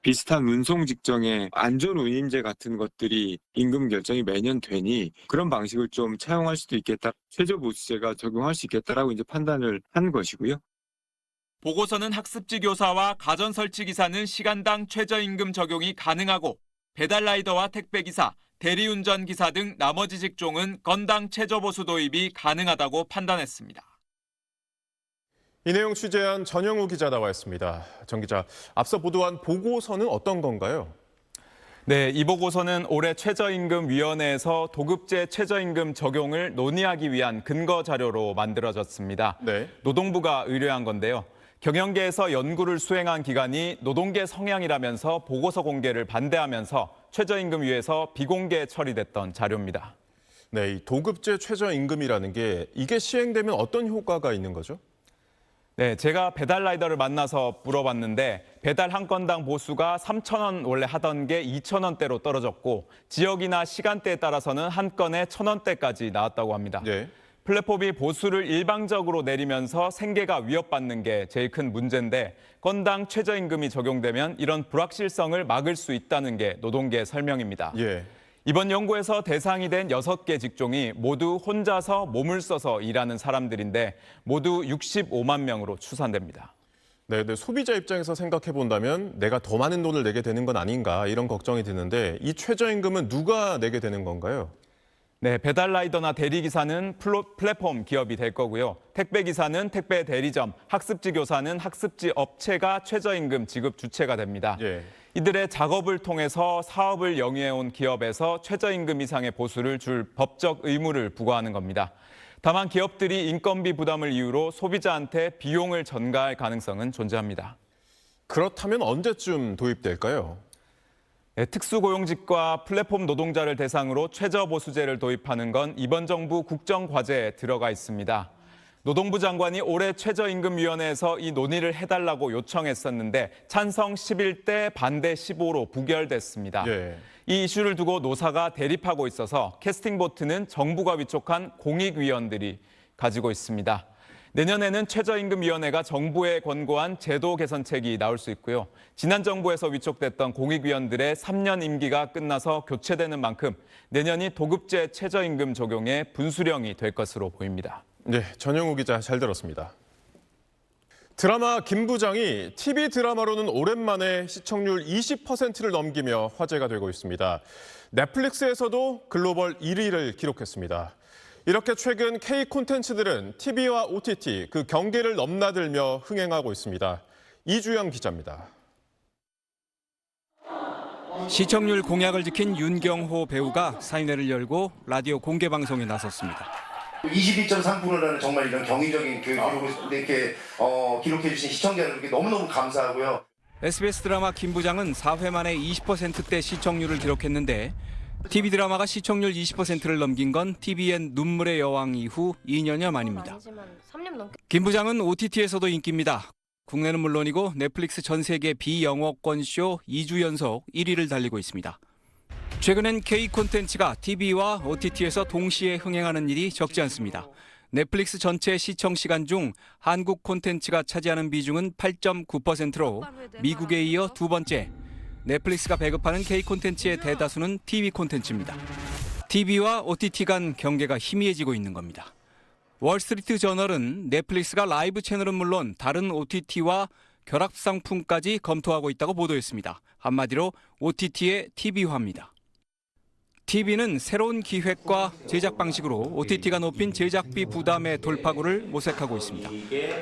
비슷한 운송 직종의 안전 운임제 같은 것들이 임금 결정이 매년 되니 그런 방식을 좀 차용할 수도 있겠다. 최저보수제가 적용할 수 있겠다라고 이제 판단을 한 것이고요. 보고서는 학습지 교사와 가전 설치 기사는 시간당 최저임금 적용이 가능하고 배달라이더와 택배기사, 대리운전 기사 등 나머지 직종은 건당 최저보수 도입이 가능하다고 판단했습니다. 이 내용 취재한 전영우 기자 나와 있습니다. 정 기자, 앞서 보도한 보고서는 어떤 건가요? 네, 이 보고서는 올해 최저임금위원회에서 도급제 최저임금 적용을 논의하기 위한 근거 자료로 만들어졌습니다. 네. 노동부가 의뢰한 건데요. 경영계에서 연구를 수행한 기관이 노동계 성향이라면서 보고서 공개를 반대하면서 최저임금위에서 비공개 처리됐던 자료입니다. 네, 이 도급제 최저임금이라는 게 이게 시행되면 어떤 효과가 있는 거죠? 네, 제가 배달라이더를 만나서 물어봤는데 배달 한 건당 보수가 3,000원 원래 하던 게 2,000원대로 떨어졌고 지역이나 시간대에 따라서는 한 건에 1,000원대까지 나왔다고 합니다. 네. 플랫폼이 보수를 일방적으로 내리면서 생계가 위협받는 게 제일 큰 문제인데 건당 최저임금이 적용되면 이런 불확실성을 막을 수 있다는 게 노동계의 설명입니다. 예. 이번 연구에서 대상이 된 6개 직종이 모두 혼자서 몸을 써서 일하는 사람들인데 모두 65만 명으로 추산됩니다. 네, 근데 소비자 입장에서 생각해 본다면 내가 더 많은 돈을 내게 되는 건 아닌가 이런 걱정이 드는데 이 최저임금은 누가 내게 되는 건가요? 네, 배달라이더나 대리기사는 플랫폼 기업이 될 거고요. 택배기사는 택배 대리점, 학습지 교사는 학습지 업체가 최저임금 지급 주체가 됩니다. 예. 이들의 작업을 통해서 사업을 영위해온 기업에서 최저임금 이상의 보수를 줄 법적 의무를 부과하는 겁니다. 다만 기업들이 인건비 부담을 이유로 소비자한테 비용을 전가할 가능성은 존재합니다. 그렇다면 언제쯤 도입될까요? 네, 특수고용직과 플랫폼 노동자를 대상으로 최저보수제를 도입하는 건 이번 정부 국정과제에 들어가 있습니다. 노동부 장관이 올해 최저임금위원회에서 이 논의를 해달라고 요청했었는데 찬성 11대 반대 15로 부결됐습니다. 예. 이 이슈를 두고 노사가 대립하고 있어서 캐스팅보트는 정부가 위촉한 공익위원들이 가지고 있습니다. 내년에는 최저임금위원회가 정부에 권고한 제도 개선책이 나올 수 있고요. 지난 정부에서 위촉됐던 공익위원들의 3년 임기가 끝나서 교체되는 만큼 내년이 도급제 최저임금 적용의 분수령이 될 것으로 보입니다. 네, 전영우 기자 잘 들었습니다. 드라마 김부장이 TV 드라마로는 오랜만에 시청률 20%를 넘기며 화제가 되고 있습니다. 넷플릭스에서도 글로벌 1위를 기록했습니다. 이렇게 최근 K 콘텐츠들은 TV와 OTT 그 경계를 넘나들며 흥행하고 있습니다. 이주영 기자입니다. 시청률 공약을 지킨 윤경호 배우가 사인회를 열고 라디오 공개 방송에 나섰습니다. 22.3%라는 정말 이런 경이적인 기록을 이렇게 기록해 주신 시청자 여러분께 너무너무 감사하고요. SBS 드라마 김부장은 4회 만에 20%대 시청률을 기록했는데 TV 드라마가 시청률 20%를 넘긴 건 TVN 눈물의 여왕 이후 2년여 만입니다. 김부장은 OTT에서도 인기입니다. 국내는 물론이고 넷플릭스 전 세계 비영어권 쇼 2주 연속 1위를 달리고 있습니다. 최근엔 K 콘텐츠가 TV와 OTT에서 동시에 흥행하는 일이 적지 않습니다. 넷플릭스 전체 시청 시간 중 한국 콘텐츠가 차지하는 비중은 8.9%로 미국에 이어 두 번째. 넷플릭스가 배급하는 K 콘텐츠의 대다수는 TV 콘텐츠입니다. TV와 OTT 간 경계가 희미해지고 있는 겁니다. 월스트리트 저널은 넷플릭스가 라이브 채널은 물론 다른 OTT와 결합 상품까지 검토하고 있다고 보도했습니다. 한마디로 OTT의 TV화입니다. TV는 새로운 기획과 제작 방식으로 OTT가 높인 제작비 부담의 돌파구를 모색하고 있습니다.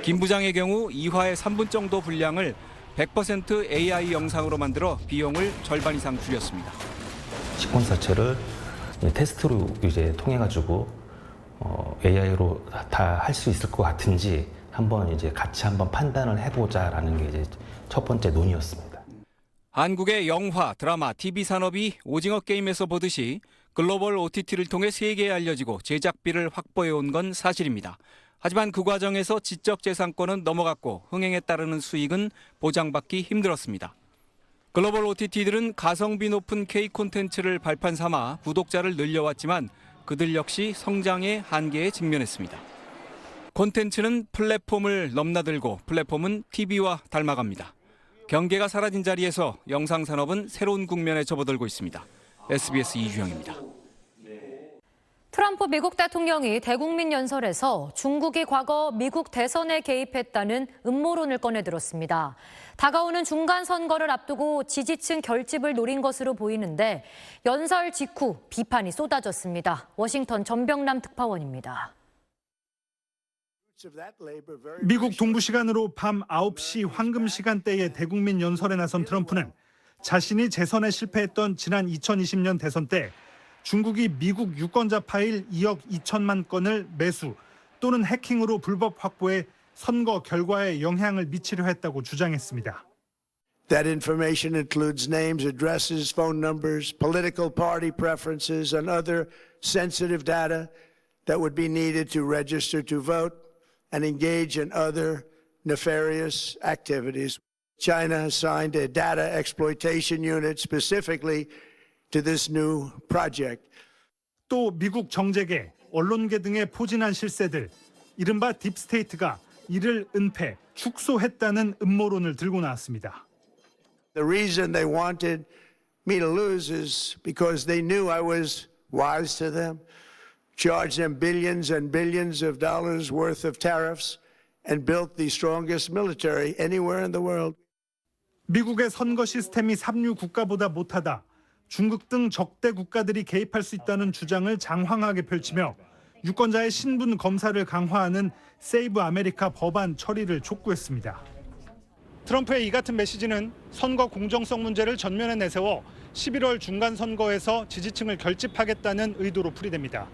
김 부장의 경우 2화의 3분 정도 분량을 100% AI 영상으로 만들어 비용을 절반 이상 줄였습니다. 시콘서처를 테스트로 이제 통해가지고 AI로 다 할 수 있을 것 같은지 한번 이제 같이 한번 판단을 해보자라는 게 이제 첫 번째 논의였습니다. 한국의 영화, 드라마, TV 산업이 오징어 게임에서 보듯이 글로벌 OTT를 통해 세계에 알려지고 제작비를 확보해온 건 사실입니다. 하지만 그 과정에서 지적재산권은 넘어갔고 흥행에 따르는 수익은 보장받기 힘들었습니다. 글로벌 OTT들은 가성비 높은 K 콘텐츠를 발판 삼아 구독자를 늘려왔지만 그들 역시 성장의 한계에 직면했습니다. 콘텐츠는 플랫폼을 넘나들고 플랫폼은 TV와 닮아갑니다. 경계가 사라진 자리에서 영상 산업은 새로운 국면에 접어들고 있습니다. SBS 이주영입니다. 트럼프 미국 대통령이 대국민 연설에서 중국이 과거 미국 대선에 개입했다는 음모론을 꺼내들었습니다. 다가오는 중간 선거를 앞두고 지지층 결집을 노린 것으로 보이는데 연설 직후 비판이 쏟아졌습니다. 워싱턴 전병남 특파원입니다. 미국 동부 시간으로 밤 9시 황금 시간대에 대국민 연설에 나선 트럼프는 자신이 재선에 실패했던 지난 2020년 대선 때 중국이 미국 유권자 파일 2억 2천만 건을 매수 또는 해킹으로 불법 확보해 선거 결과에 영향을 미치려 했다고 주장했습니다. That information includes names, addresses, phone numbers, political party preferences, and other sensitive data that would be needed to register to vote and engage in other nefarious activities. China has signed a data exploitation unit specifically to this new project. 또 미국 정재계, 언론계 등의 포진한 실세들, 이른바 딥스테이트가 이를 은폐, 축소했다는 음모론을 들고 나왔습니다. The reason they wanted me to lose is because they knew I was wise to them, charged them billions and billions of dollars worth of tariffs, and built the strongest military anywhere in the world. 미국의 선거 시스템이 삼류 국가보다 못하다. 중국 등 적대 국가들이 개입할 수 있다는 주장을 장황하게 펼치며 유권자의 신분 검사를 강화하는 세이브 아메리카 법안 처리를 촉구했습니다. 트럼프의 이 같은 메시지는 선거 공정성 문제를 전면에 내세워 11월 중간 선거에서 지지층을 결집하겠다는 의도로 풀이됩니다.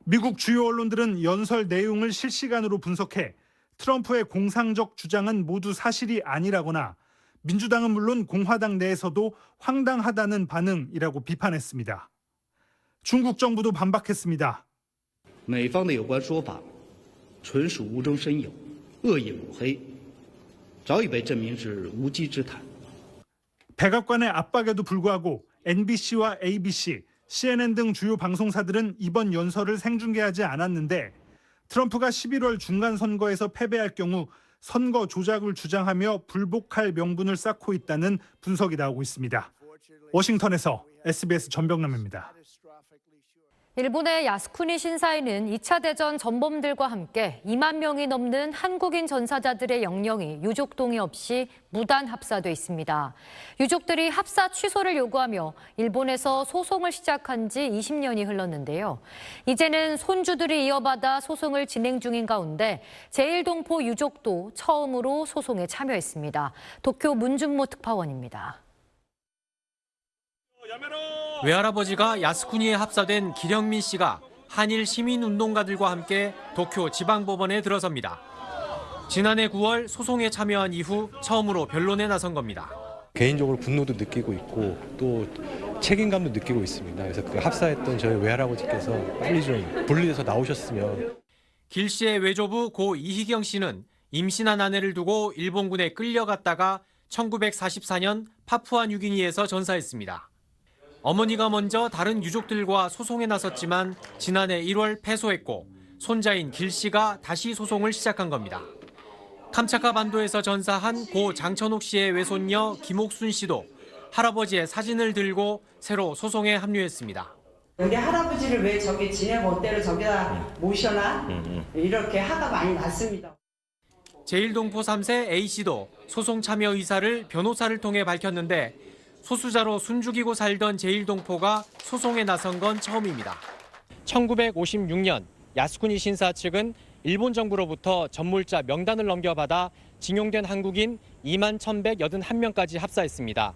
미국 주요 언론들은 연설 내용을 실시간으로 분석해 트럼프의 공상적 주장은 모두 사실이 아니라거나 민주당은 물론 공화당 내에서도 황당하다는 반응이라고 비판했습니다. 중국 정부도 반박했습니다. 美方的有关说法纯属无中生有、恶意抹黑，早已被证明是无稽之谈。 백악관의 압박에도 불구하고 NBC와 ABC, CNN 등 주요 방송사들은 이번 연설을 생중계하지 않았는데 트럼프가 11월 중간 선거에서 패배할 경우 선거 조작을 주장하며 불복할 명분을 쌓고 있다는 분석이 나오고 있습니다. 워싱턴에서 SBS 전병남입니다. 일본의 야스쿠니 신사에는 2차 대전 전범들과 함께 2만 명이 넘는 한국인 전사자들의 영령이 유족 동의 없이 무단 합사돼 있습니다. 유족들이 합사 취소를 요구하며 일본에서 소송을 시작한 지 20년이 흘렀는데요. 이제는 손주들이 이어받아 소송을 진행 중인 가운데 제1동포 유족도 처음으로 소송에 참여했습니다. 도쿄 문준모 특파원입니다. 외할아버지가 야스쿠니에 합사된 기령민 씨가 한일 시민운동가들과 함께 도쿄 지방법원에 들어섭니다. 지난해 9월 소송에 참여한 이후 처음으로 변론에 나선 겁니다. 개인적으로 분노도 느끼고 있고 또 책임감도 느끼고 있습니다. 그래서 그 합사했던 저희 외할아버지께서 빨리 좀 분리돼서 나오셨으면. 길 씨의 외조부 고 이희경 씨는 임신한 아내를 두고 일본군에 끌려갔다가 1944년 파푸아 뉴기니에서 전사했습니다. 어머니가 먼저 다른 유족들과 소송에 나섰지만 지난해 1월 패소했고 손자인 길 씨가 다시 소송을 시작한 겁니다. 캄차카 반도에서 전사한 고 장천옥 씨의 외손녀 김옥순 씨도 할아버지의 사진을 들고 새로 소송에 합류했습니다. 우리 할아버지를 왜 저기 지내본대로 저기다 모셔놔? 이렇게 화가 많이 났습니다. 제1동포 3세 A씨도 소송 참여 의사를 변호사를 통해 밝혔는데 소수자로 숨죽이고 살던 제1동포가 소송에 나선 건 처음입니다. 1956년 야스쿠니 신사 측은 일본 정부로부터 전물자 명단을 넘겨받아 징용된 한국인 2만 1,181명까지 합사했습니다.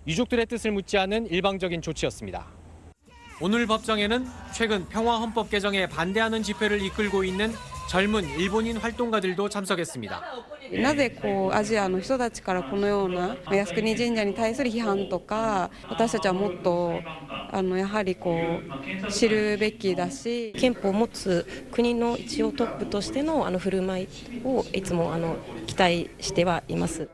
유족들의 뜻을 묻지 않은 일방적인 조치였습니다. 오늘 법정에는 최근 평화헌법 개정에 반대하는 집회를 이끌고 있는 젊은 일본인 활동가들도 참석했습니다. なぜアジアの人たちからこのような靖国神社に対する批判とか、私たちはもっとやはり知るべきだし、憲法を持つ国の一応トップとしての振る舞いをいつも期待してはいます。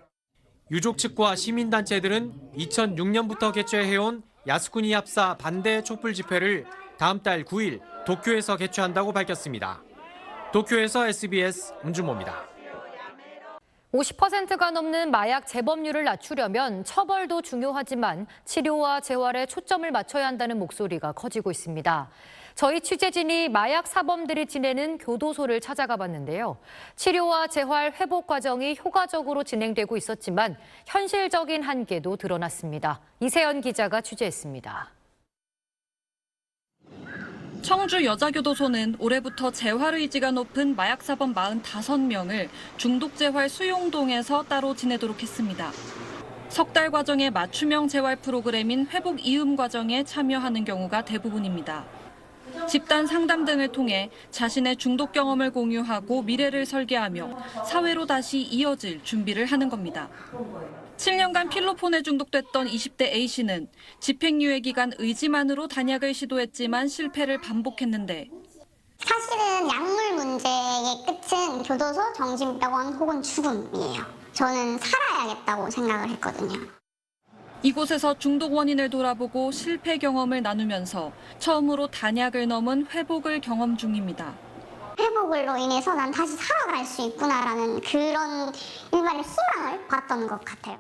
유족 측과 시민단체들은 2006년부터 개최해온 야스쿠니 합사 반대 촛불 집회를 다음 달 9일 도쿄에서 개최한다고 밝혔습니다. 도쿄에서 SBS 문준모입니다. 50%가 넘는 마약 재범률을 낮추려면 처벌도 중요하지만 치료와 재활에 초점을 맞춰야 한다는 목소리가 커지고 있습니다. 저희 취재진이 마약 사범들이 지내는 교도소를 찾아가 봤는데요. 치료와 재활 회복 과정이 효과적으로 진행되고 있었지만 현실적인 한계도 드러났습니다. 이세연 기자가 취재했습니다. 청주 여자교도소는 올해부터 재활 의지가 높은 마약사범 45명을 중독재활 수용동에서 따로 지내도록 했습니다. 석 달 과정의 맞춤형 재활 프로그램인 회복 이음 과정에 참여하는 경우가 대부분입니다. 집단 상담 등을 통해 자신의 중독 경험을 공유하고 미래를 설계하며 사회로 다시 이어질 준비를 하는 겁니다. 7년간 필로폰에 중독됐던 20대 A씨는 집행유예 기간 의지만으로 단약을 시도했지만 실패를 반복했는데 사실은 약물 문제의 끝은 교도소, 정신병원 혹은 죽음이에요. 저는 살아야겠다고 생각을 했거든요. 이곳에서 중독 원인을 돌아보고 실패 경험을 나누면서 처음으로 단약을 넘은 회복을 경험 중입니다. 회복으로 인해서 난 다시 살아갈 수 있구나라는 그런 일반의 희망을 봤던 것 같아요.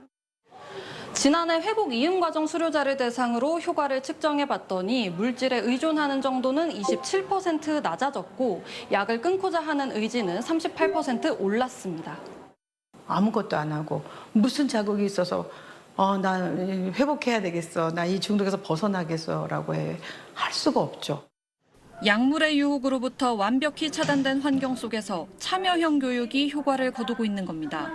지난해 회복 이음 과정 수료자를 대상으로 효과를 측정해봤더니 물질에 의존하는 정도는 27% 낮아졌고 약을 끊고자 하는 의지는 38% 올랐습니다. 아무것도 안 하고 무슨 자극이 있어서 나 회복해야 되겠어, 나 이 중독에서 벗어나겠어라고 할 수가 없죠. 약물의 유혹으로부터 완벽히 차단된 환경 속에서 참여형 교육이 효과를 거두고 있는 겁니다.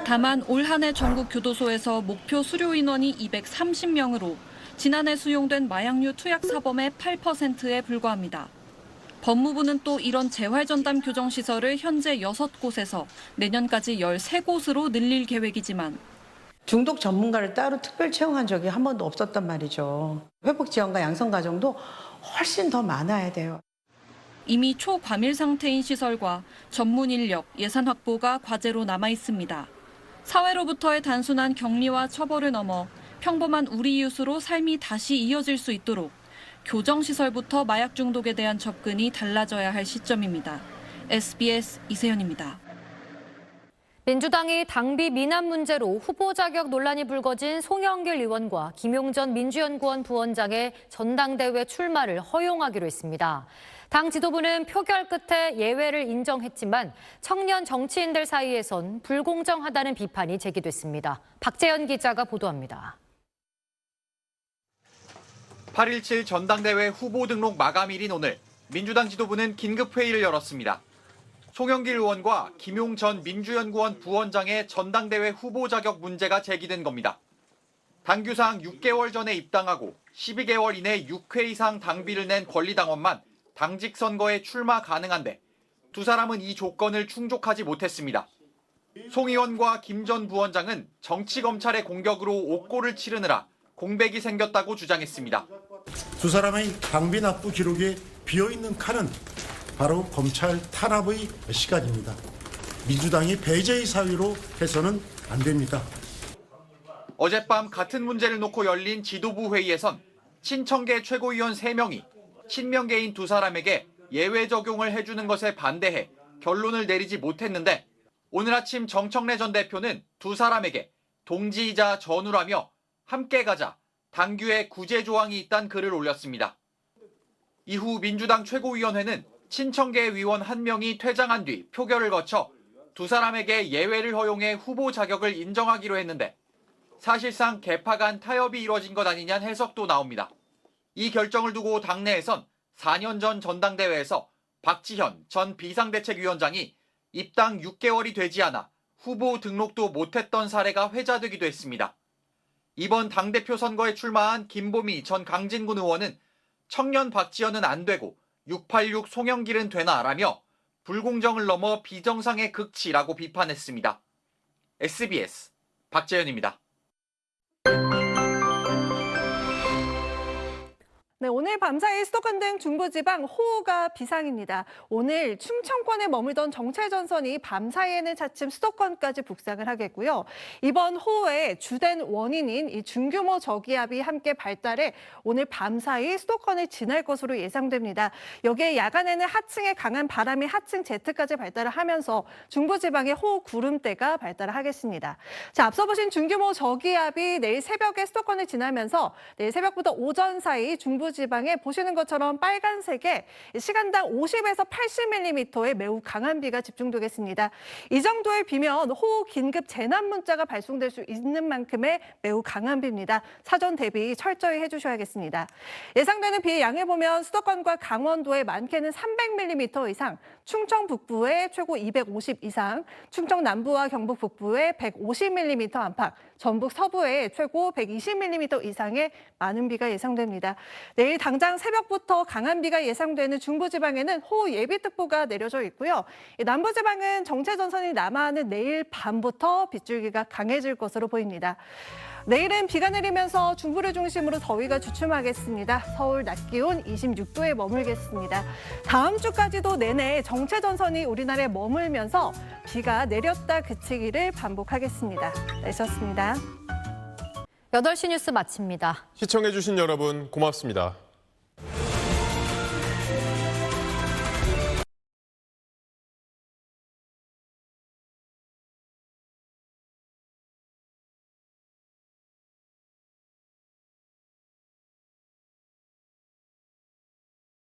다만 올 한 해 전국 교도소에서 목표 수료 인원이 230명으로 지난해 수용된 마약류 투약 사범의 8%에 불과합니다. 법무부는 또 이런 재활전담 교정시설을 현재 6곳에서 내년까지 13곳으로 늘릴 계획이지만 중독 전문가를 따로 특별 채용한 적이 한 번도 없었단 말이죠. 회복 지원과 양성 과정도 훨씬 더 많아야 돼요. 이미 초과밀 상태인 시설과 전문 인력, 예산 확보가 과제로 남아 있습니다. 사회로부터의 단순한 격리와 처벌을 넘어 평범한 우리 이웃으로 삶이 다시 이어질 수 있도록 교정시설부터 마약 중독에 대한 접근이 달라져야 할 시점입니다. SBS 이세연입니다. 민주당이 당비 미납 문제로 후보 자격 논란이 불거진 송영길 의원과 김용전 민주연구원 부원장의 전당대회 출마를 허용하기로 했습니다. 당 지도부는 표결 끝에 예외를 인정했지만 청년 정치인들 사이에선 불공정하다는 비판이 제기됐습니다. 박재현 기자가 보도합니다. 8.17 전당대회 후보 등록 마감일인 오늘 민주당 지도부는 긴급회의를 열었습니다. 송영길 의원과 김용전 민주연구원 부원장의 전당대회 후보 자격 문제가 제기된 겁니다. 당규상 6개월 전에 입당하고 12개월 이내 6회 이상 당비를 낸 권리당원만 당직 선거에 출마 가능한데 두 사람은 이 조건을 충족하지 못했습니다. 송 의원과 김 전 부원장은 정치검찰의 공격으로 옥고를 치르느라 공백이 생겼다고 주장했습니다. 두 사람의 당비 납부 기록에 비어있는 칸은 바로 검찰 탄압의 시간입니다. 민주당이 배제의 사유로 해서는 안 됩니다. 어젯밤 같은 문제를 놓고 열린 지도부 회의에선 친청계 최고위원 3명이 친명계인 두 사람에게 예외 적용을 해주는 것에 반대해 결론을 내리지 못했는데 오늘 아침 정청래 전 대표는 두 사람에게 동지이자 전우라며 함께 가자, 당규에 구제 조항이 있다는 글을 올렸습니다. 이후 민주당 최고위원회는 친청계 위원 1명이 퇴장한 뒤 표결을 거쳐 두 사람에게 예외를 허용해 후보 자격을 인정하기로 했는데 사실상 개파 간 타협이 이뤄진 것 아니냐는 해석도 나옵니다. 이 결정을 두고 당내에선 4년 전 전당대회에서 박지현 전 비상대책위원장이 입당 6개월이 되지 않아 후보 등록도 못했던 사례가 회자되기도 했습니다. 이번 당대표 선거에 출마한 김보미 전 강진군 의원은 청년 박지현은 안 되고 686 송영길은 되나라며 불공정을 넘어 비정상의 극치라고 비판했습니다. SBS 박재현입니다. 네, 오늘 밤사이 수도권 등 중부지방 호우가 비상입니다. 오늘 충청권에 머물던 정체전선이 밤사이에는 차츰 수도권까지 북상을 하겠고요. 이번 호우의 주된 원인인 이 중규모 저기압이 함께 발달해 오늘 밤사이 수도권을 지날 것으로 예상됩니다. 여기에 야간에는 하층의 강한 바람이 하층 Z까지 발달을 하면서 중부지방에 호우 구름대가 발달을 하겠습니다. 자, 앞서 보신 중규모 저기압이 내일 새벽에 수도권을 지나면서 내일 새벽부터 오전 사이 중부지방에 보시는 것처럼 빨간색에 시간당 50에서 80mm의 매우 강한 비가 집중되겠습니다. 이 정도의 비면 호우 긴급 재난 문자가 발송될 수 있는 만큼의 매우 강한 비입니다. 사전 대비 철저히 해주셔야겠습니다. 예상되는 비의 양을 보면 수도권과 강원도에 많게는 300mm 이상, 충청 북부에 최고 250 이상, 충청 남부와 경북 북부에 150mm 안팎, 전북 서부에 최고 120mm 이상의 많은 비가 예상됩니다. 내일 당장 새벽부터 강한 비가 예상되는 중부지방에는 호우 예비특보가 내려져 있고요. 남부지방은 정체전선이 남하하는 내일 밤부터 빗줄기가 강해질 것으로 보입니다. 내일은 비가 내리면서 중부를 중심으로 더위가 주춤하겠습니다. 서울 낮 기온 26도에 머물겠습니다. 다음 주까지도 내내 정체전선이 우리나라에 머물면서 비가 내렸다 그치기를 반복하겠습니다. 날씨였습니다. 8시 뉴스 마칩니다. 시청해주신 여러분 고맙습니다.